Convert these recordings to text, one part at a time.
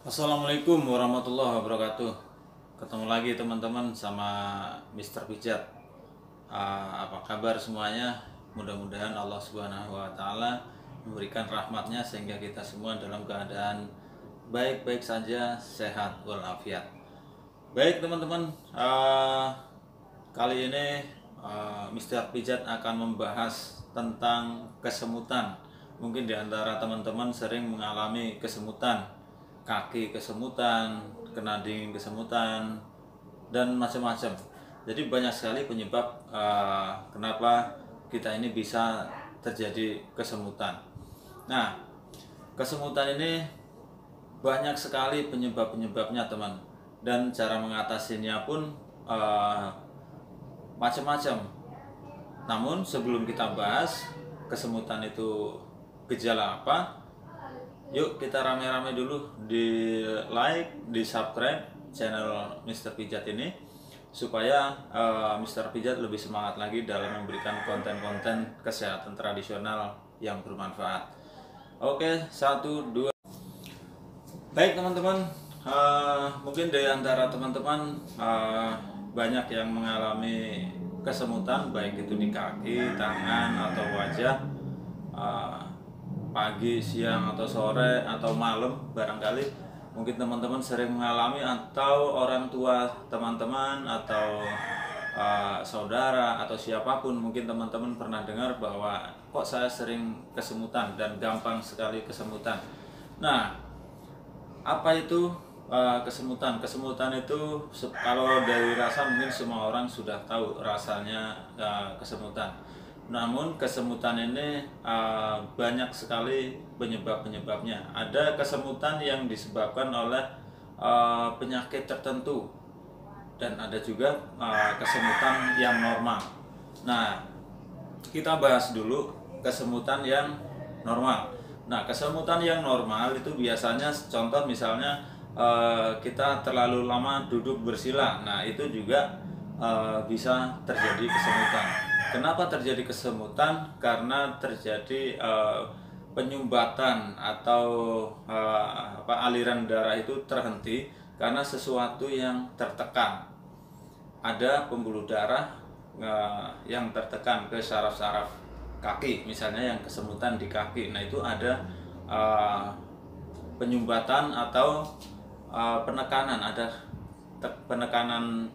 Assalamualaikum warahmatullahi wabarakatuh. Ketemu lagi teman-teman sama Mister Pijat. Apa kabar semuanya? Mudah-mudahan Allah Subhanahu wa taala memberikan rahmatnya sehingga kita semua dalam keadaan baik-baik saja, sehat walafiat. Baik teman-teman, kali ini Mister Pijat akan membahas tentang kesemutan. Mungkin di antara teman-teman sering mengalami kesemutan, kaki kesemutan, kena dingin kesemutan, dan macam-macam. Jadi banyak sekali penyebab kenapa kita ini bisa terjadi kesemutan. Nah, kesemutan ini banyak sekali penyebab-penyebabnya teman, dan cara mengatasinya pun macam-macam. Namun sebelum kita bahas kesemutan itu gejala apa, yuk kita rame-rame dulu di like, di subscribe channel Mister Pijat ini supaya Mister Pijat lebih semangat lagi dalam memberikan konten-konten kesehatan tradisional yang bermanfaat. Oke, 1, 2. Baik teman-teman, mungkin dari antara teman-teman banyak yang mengalami kesemutan, baik itu di kaki, tangan, atau wajah. Pagi, siang, atau sore, atau malam barangkali mungkin teman-teman sering mengalami, atau orang tua teman-teman, atau saudara, atau siapapun mungkin teman-teman pernah dengar bahwa kok saya sering kesemutan dan gampang sekali kesemutan. Nah, apa itu kesemutan? Kesemutan itu kalau dari rasa mungkin semua orang sudah tahu rasanya kesemutan. Namun kesemutan ini banyak sekali penyebab-penyebabnya. Ada kesemutan yang disebabkan oleh penyakit tertentu, dan ada juga kesemutan yang normal. Nah, kita bahas dulu kesemutan yang normal. Nah, kesemutan yang normal itu biasanya, contoh misalnya kita terlalu lama duduk bersila. Nah, itu juga bisa terjadi kesemutan. Kenapa terjadi kesemutan? Karena terjadi penyumbatan atau aliran darah itu terhenti karena sesuatu yang tertekan. Ada pembuluh darah yang tertekan ke saraf-saraf kaki, misalnya yang kesemutan di kaki. Nah, itu ada penyumbatan atau penekanan, ada penekanan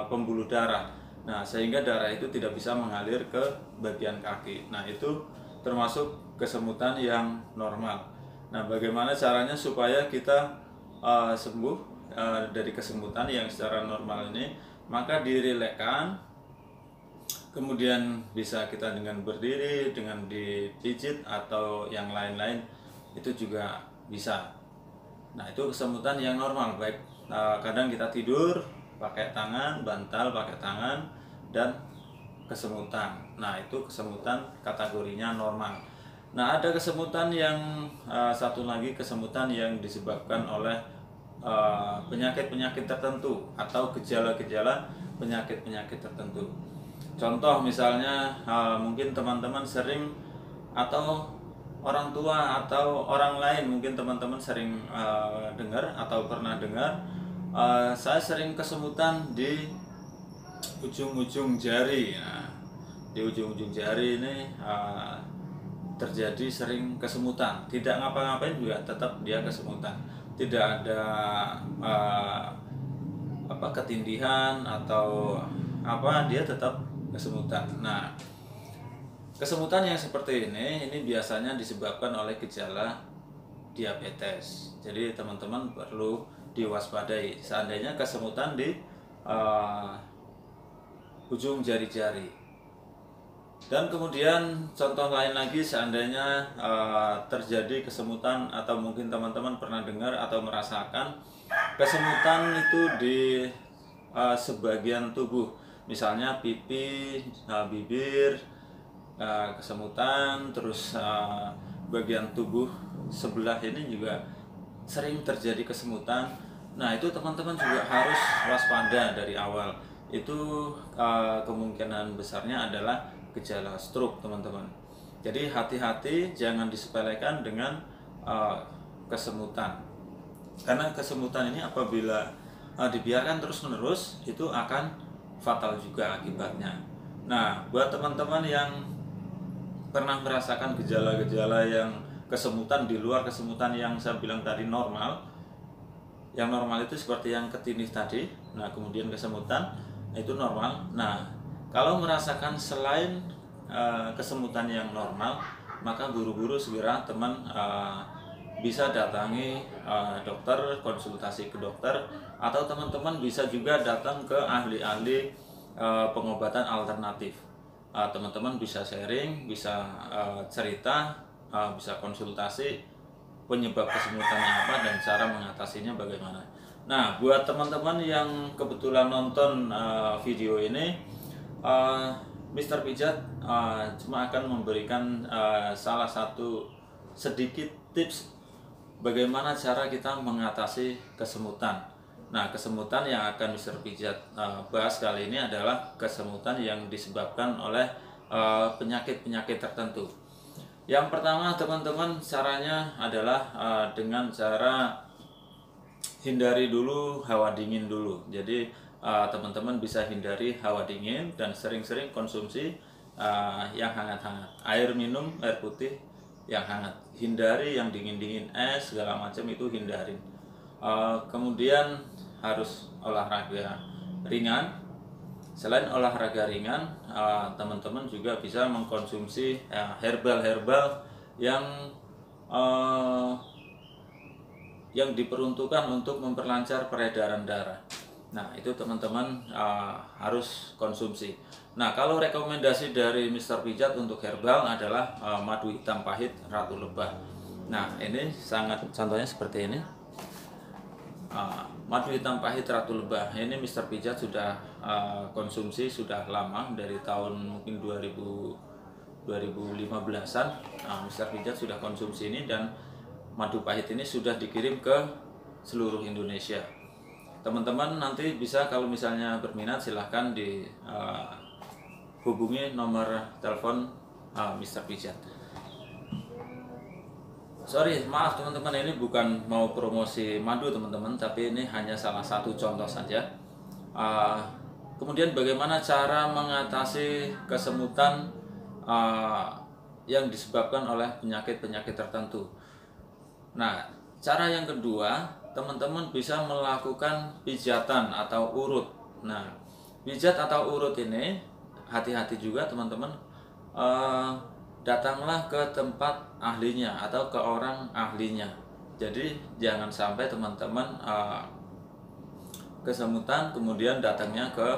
pembuluh darah. Nah, sehingga darah itu tidak bisa mengalir ke bagian kaki. Nah, itu termasuk kesemutan yang normal. Nah, bagaimana caranya supaya kita sembuh dari kesemutan yang secara normal ini? Maka dirilekkan, kemudian bisa kita dengan berdiri, dengan dipijit, atau yang lain-lain, itu juga bisa. Nah, itu kesemutan yang normal. Baik, kadang kita tidur pakai tangan, bantal pakai tangan, dan kesemutan. Nah, itu kesemutan kategorinya normal. Nah, ada kesemutan yang satu lagi, kesemutan yang disebabkan oleh penyakit-penyakit tertentu atau gejala-gejala penyakit-penyakit tertentu. Contoh misalnya mungkin teman-teman sering, atau orang tua atau orang lain mungkin teman-teman sering dengar atau pernah dengar, saya sering kesemutan di ujung-ujung jari. Nah, di ujung-ujung jari ini terjadi sering kesemutan. Tidak ngapa-ngapain juga tetap dia kesemutan. Tidak ada ketindihan atau apa, dia tetap kesemutan. Nah, kesemutan yang seperti ini biasanya disebabkan oleh gejala diabetes. Jadi teman-teman perlu diwaspadai seandainya kesemutan di ujung jari-jari. Dan kemudian contoh lain lagi, seandainya terjadi kesemutan, atau mungkin teman-teman pernah dengar atau merasakan kesemutan itu di sebagian tubuh, misalnya pipi, bibir, kesemutan, terus bagian tubuh sebelah ini juga sering terjadi kesemutan. Nah, itu teman-teman juga harus waspada dari awal. Itu kemungkinan besarnya adalah gejala stroke, teman-teman. Jadi hati-hati, jangan disepelekan dengan kesemutan. Karena kesemutan ini apabila dibiarkan terus-menerus itu akan fatal juga akibatnya. Nah, buat teman-teman yang pernah merasakan gejala-gejala yang kesemutan di luar kesemutan yang saya bilang tadi normal, yang normal itu seperti yang ketinis tadi, nah kemudian kesemutan itu normal. Nah, kalau merasakan selain kesemutan yang normal, maka buru-buru segera teman bisa datangi dokter, konsultasi ke dokter, atau teman-teman bisa juga datang ke ahli-ahli pengobatan alternatif. Teman-teman bisa sharing, bisa cerita, bisa konsultasi penyebab kesemutannya apa dan cara mengatasinya bagaimana. Nah, buat teman-teman yang kebetulan nonton video ini, Mr. Pijat cuma akan memberikan salah satu sedikit tips bagaimana cara kita mengatasi kesemutan. Nah, kesemutan yang akan Mr. Pijat bahas kali ini adalah kesemutan yang disebabkan oleh penyakit-penyakit tertentu. Yang pertama, teman-teman, caranya adalah dengan cara hindari dulu hawa dingin dulu. Jadi teman-teman bisa hindari hawa dingin dan sering-sering konsumsi yang hangat-hangat. Air minum, air putih yang hangat. Hindari yang dingin-dingin, es segala macam itu hindarin. Kemudian harus olahraga ringan. Selain olahraga ringan, teman-teman juga bisa mengkonsumsi herbal-herbal yang diperuntukkan untuk memperlancar peredaran darah. Nah, itu teman-teman harus konsumsi. Nah, kalau rekomendasi dari Mr. Pijat untuk herbal adalah madu hitam pahit Ratu Lebah. Nah, ini sangat contohnya seperti ini. Madu hitam pahit Ratu Lebah ini Mr. Pijat sudah konsumsi sudah lama, dari tahun mungkin 2015-an. Mr. Pijat sudah konsumsi ini, dan madu pahit ini sudah dikirim ke seluruh Indonesia. Teman-teman nanti bisa, kalau misalnya berminat, silahkan hubungi nomor telepon Mr. Pijat. Sorry, maaf teman-teman, ini bukan mau promosi madu teman-teman, tapi ini hanya salah satu contoh saja. Kemudian bagaimana cara mengatasi kesemutan yang disebabkan oleh penyakit-penyakit tertentu. Nah, cara yang kedua, teman-teman bisa melakukan pijatan atau urut. Nah, pijat atau urut ini hati-hati juga teman-teman. Datanglah ke tempat ahlinya atau ke orang ahlinya. Jadi jangan sampai teman-teman kesemutan kemudian datangnya ke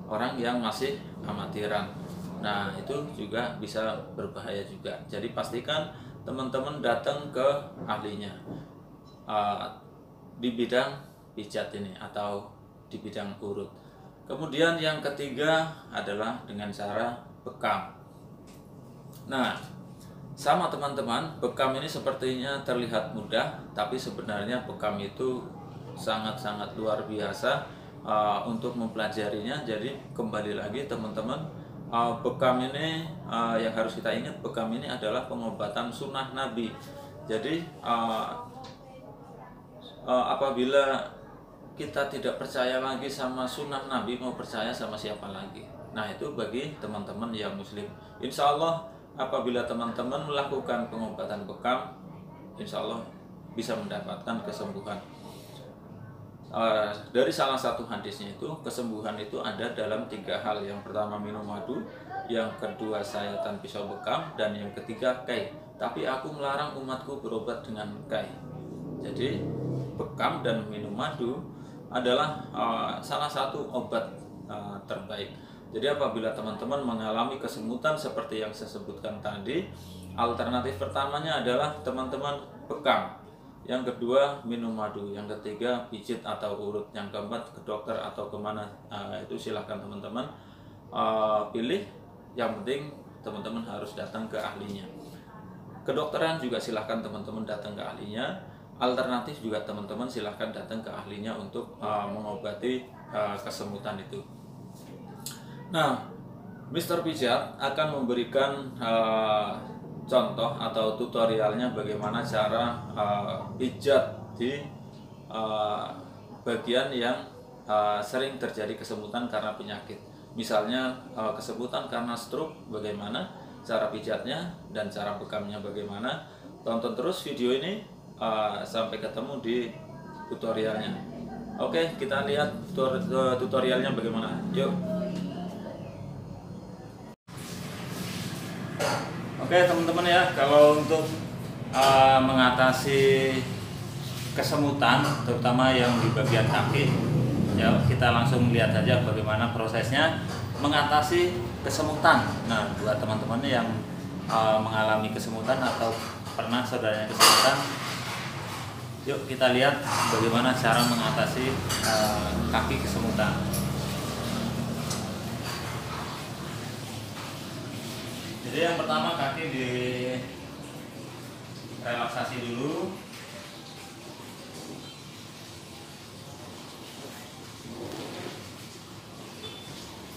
orang yang masih amatiran. Nah, itu juga bisa berbahaya juga. Jadi pastikan teman-teman datang ke ahlinya di bidang pijat ini atau di bidang urut. Kemudian yang ketiga adalah dengan cara bekam. Nah, sama teman-teman, bekam ini sepertinya terlihat mudah, tapi sebenarnya bekam itu sangat-sangat luar biasa untuk mempelajarinya. Jadi kembali lagi teman-teman, bekam ini yang harus kita ingat, bekam ini adalah pengobatan sunnah Nabi. Jadi apabila kita tidak percaya lagi sama sunnah Nabi, mau percaya sama siapa lagi? Nah, itu bagi teman-teman yang muslim. Insya Allah apabila teman-teman melakukan pengobatan bekam, insya Allah bisa mendapatkan kesembuhan. Dari salah satu hadisnya itu, kesembuhan itu ada dalam 3 hal. Yang pertama minum madu, yang kedua sayatan pisau bekam, dan yang ketiga kai. Tapi aku melarang umatku berobat dengan kai. Jadi bekam dan minum madu adalah salah satu obat terbaik. Jadi apabila teman-teman mengalami kesemutan seperti yang saya sebutkan tadi, alternatif pertamanya adalah teman-teman bekam, yang kedua minum madu, yang ketiga pijit atau urut, yang keempat ke dokter atau kemana, itu silahkan teman-teman pilih. Yang penting teman-teman harus datang ke ahlinya. Kedokteran juga silahkan teman-teman datang ke ahlinya. Alternatif juga teman-teman silahkan datang ke ahlinya untuk mengobati kesemutan itu. Nah, Mr. Pijat akan memberikan contoh atau tutorialnya bagaimana cara pijat di bagian yang sering terjadi kesemutan karena penyakit. Misalnya kesemutan karena stroke, bagaimana cara pijatnya dan cara bekamnya bagaimana. Tonton terus video ini sampai ketemu di tutorialnya. Oke, kita lihat tutorialnya bagaimana. Yuk. Oke teman-teman ya, kalau untuk mengatasi kesemutan terutama yang di bagian kaki ya, kita langsung lihat saja bagaimana prosesnya mengatasi kesemutan. Nah, buat teman-teman yang mengalami kesemutan atau pernah saudaranya kesemutan, yuk kita lihat bagaimana cara mengatasi kaki kesemutan. Jadi yang pertama, kaki di relaksasi dulu.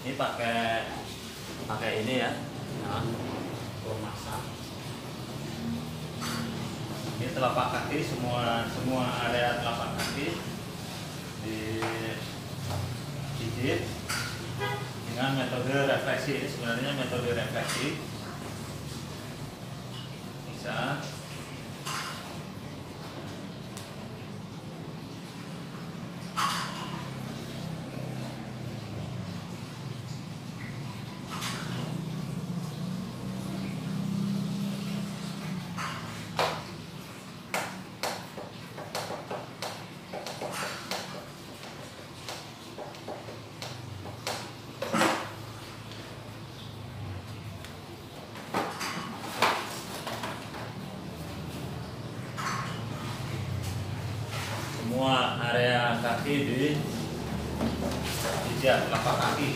Ini pakai ini ya, masak. Ini telapak kaki, semua area telapak kaki dipijit dengan metode refleksi. Ini sebenarnya metode refleksi. Bisa semua area kaki di pijat telapak kaki.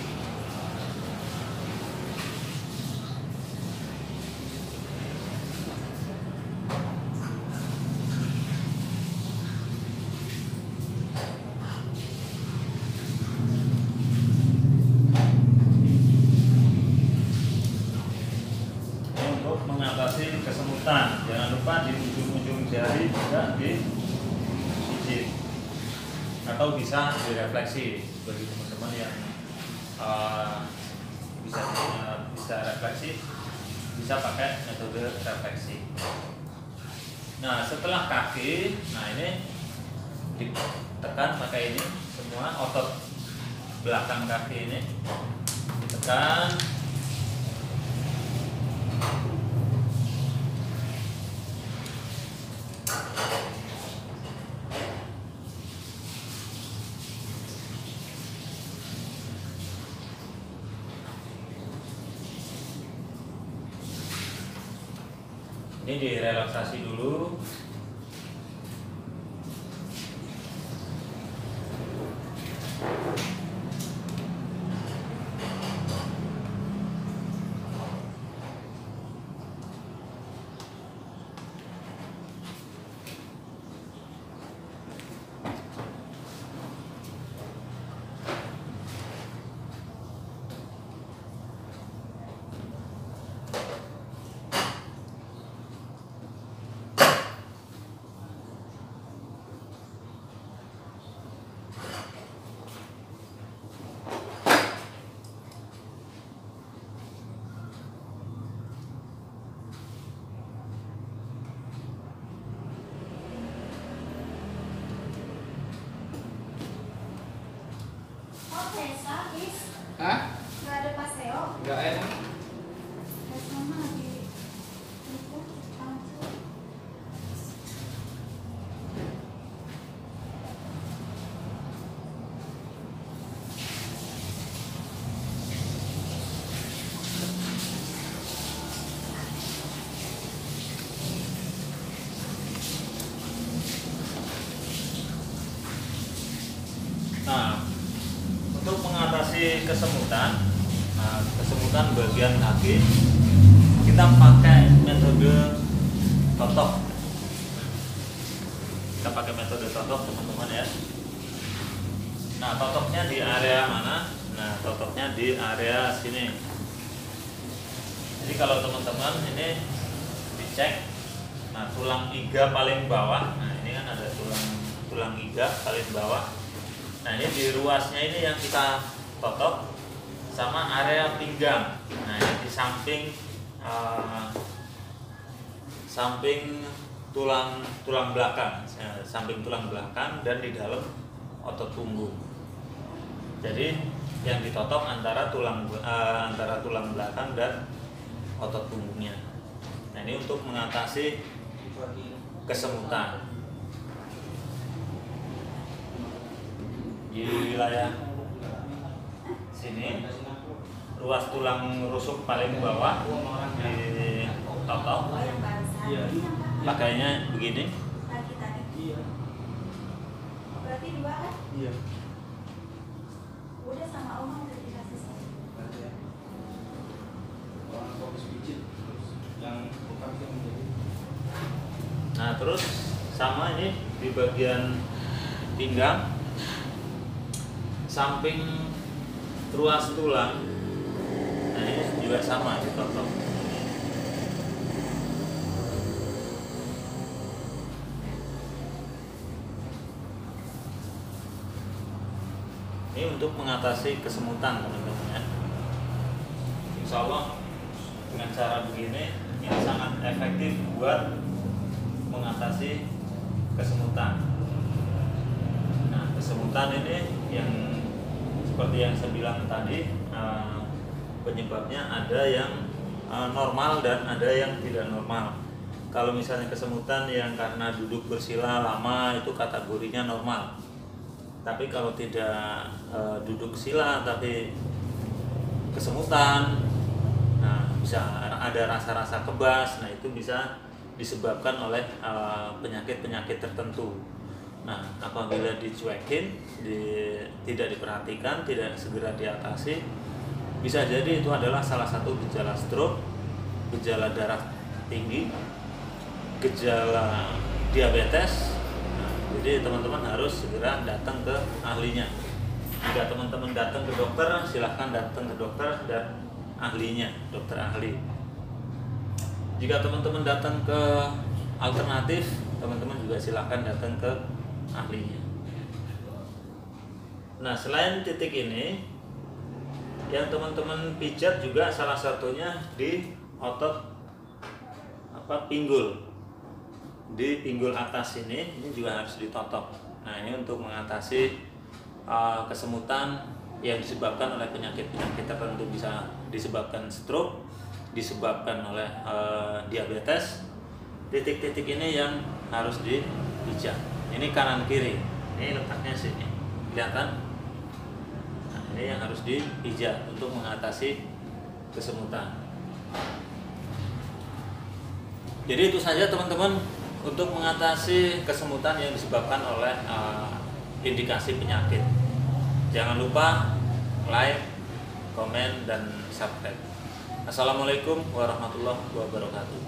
Untuk mengatasi kesemutan, jangan lupa di ujung-ujung jari juga dipijit atau bisa direfleksi. Bagi teman-teman yang bisa refleksi, bisa pakai metode refleksi. Nah, setelah kaki, nah ini ditekan pakai ini, semua otot belakang kaki ini ditekan. Ini direlaksasi dulu. Hah? Nggak ada paseo. Enggak enak. Pas mama lagi itu langsung. Nah, untuk mengatasi kesemutan, kesemutan bagian kaki, kita pakai metode totok. Kita pakai metode totok, teman-teman ya. Nah, totoknya di area mana? Nah, totoknya di area sini. Jadi kalau teman-teman ini dicek, nah tulang iga paling bawah, nah ini kan ada tulang tulang iga paling bawah. Nah ini di ruasnya ini yang kita totok sama area pinggang. Nah ini di samping tulang belakang, samping tulang belakang dan di dalam otot punggung. Jadi yang ditotok antara tulang belakang dan otot punggungnya. Nah ini untuk mengatasi kesemutan di wilayah sini, ruas tulang rusuk paling bawah ditotok. Pakainya begini. Berarti 2 kan? Iya. Udah sama Oma udah dikasih saya. Orang fokus pijit yang bukan yang menjadi. Nah terus sama ini di bagian pinggang, samping ruas tulang. Nah ini juga sama ditotok. Ini untuk mengatasi kesemutan teman-teman ya. Insya Allah dengan cara begini ini sangat efektif buat mengatasi kesemutan. Nah kesemutan ini yang seperti yang saya bilang tadi, penyebabnya ada yang normal dan ada yang tidak normal. Kalau misalnya kesemutan yang karena duduk bersila lama itu kategorinya normal. Tapi kalau tidak duduk sila tapi kesemutan, nah bisa ada rasa-rasa kebas. Nah itu bisa disebabkan oleh penyakit-penyakit tertentu. Nah apabila dicuekin, tidak diperhatikan, tidak segera diatasi, bisa jadi itu adalah salah satu gejala stroke, gejala darah tinggi, gejala diabetes. Jadi teman-teman harus segera datang ke ahlinya. Jika teman-teman datang ke dokter, silahkan datang ke dokter dan ahlinya, dokter ahli. Jika teman-teman datang ke alternatif, teman-teman juga silahkan datang ke ahlinya. Nah selain titik ini, yang teman-teman pijat juga salah satunya di otot pinggul. Di pinggul atas ini juga harus ditotok. Nah ini untuk mengatasi kesemutan yang disebabkan oleh penyakit-penyakit tertentu, bisa disebabkan stroke, disebabkan oleh diabetes. Titik-titik ini yang harus dipijat. Ini kanan kiri. Ini letaknya sini. Kelihatan? Nah ini yang harus dipijat untuk mengatasi kesemutan. Jadi itu saja teman-teman untuk mengatasi kesemutan yang disebabkan oleh indikasi penyakit. Jangan lupa like, komen, dan subscribe. Assalamualaikum warahmatullahi wabarakatuh.